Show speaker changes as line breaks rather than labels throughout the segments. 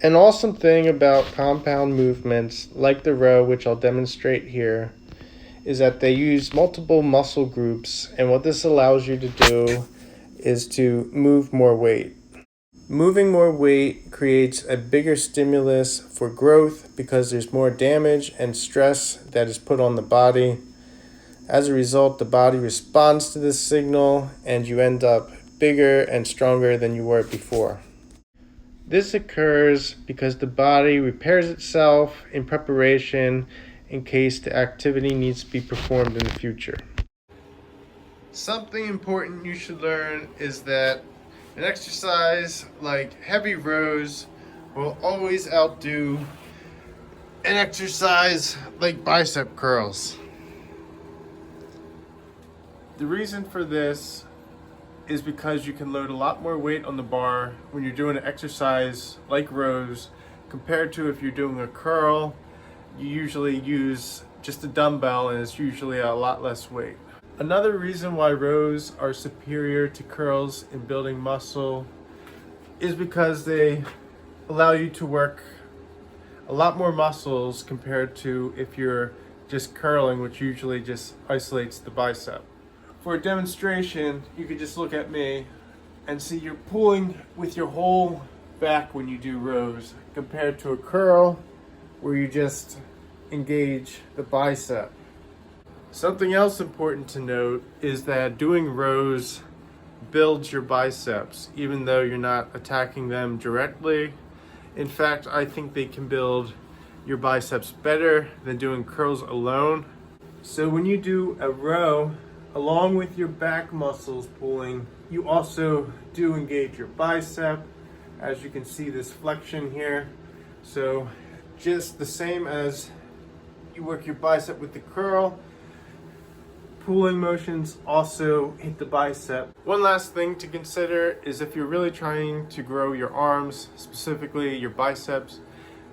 An awesome thing about compound movements like the row, which I'll demonstrate here, is that they use multiple muscle groups, and what this allows you to do is to move more weight. Moving more weight creates a bigger stimulus for growth because there's more damage and stress that is put on the body. As a result, the body responds to this signal and you end up bigger and stronger than you were before. This occurs because the body repairs itself in preparation in case the activity needs to be performed in the future. Something important you should learn is that an exercise like heavy rows will always outdo an exercise like bicep curls. The reason for this is because you can load a lot more weight on the bar when you're doing an exercise like rows compared to if you're doing a curl. You usually use just a dumbbell and it's usually a lot less weight. Another reason why rows are superior to curls in building muscle is because they allow you to work a lot more muscles compared to if you're just curling, which usually just isolates the bicep. For a demonstration, you could just look at me and see you're pulling with your whole back when you do rows compared to a curl where you just engage the bicep. Something else important to note is that doing rows builds your biceps even though you're not attacking them directly. In fact, I think they can build your biceps better than doing curls alone. So when you do a row, along with your back muscles pulling, you also do engage your bicep. As you can see, this flexion here. So just the same as you work your bicep with the curl, pulling motions also hit the bicep. One last thing to consider is if you're really trying to grow your arms, specifically your biceps,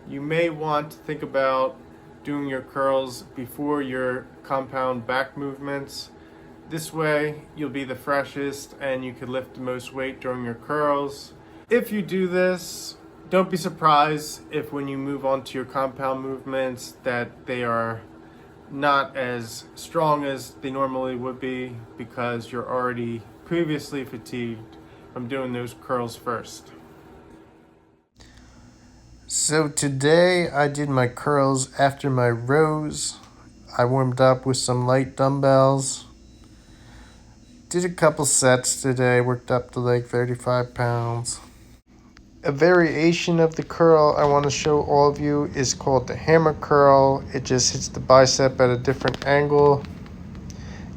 you may want to think about doing your curls before your compound back movements. This way, you'll be the freshest and you could lift the most weight during your curls. If you do this, don't be surprised if when you move on to your compound movements that they are not as strong as they normally would be because you're already previously fatigued from doing those curls first. So today I did my curls after my rows. I warmed up with some light dumbbells. Did a couple sets today, worked up to like 35 pounds. A variation of the curl I want to show all of you is called the hammer curl. It just hits the bicep at a different angle.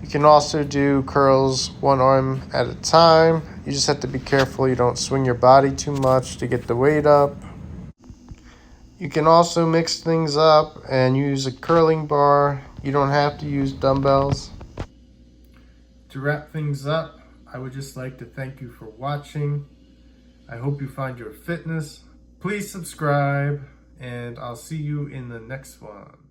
You can also do curls one arm at a time. You just have to be careful you don't swing your body too much to get the weight up. You can also mix things up and use a curling bar. You don't have to use dumbbells. To wrap things up, I would just like to thank you for watching. I hope you find your fitness. Please subscribe, and I'll see you in the next one.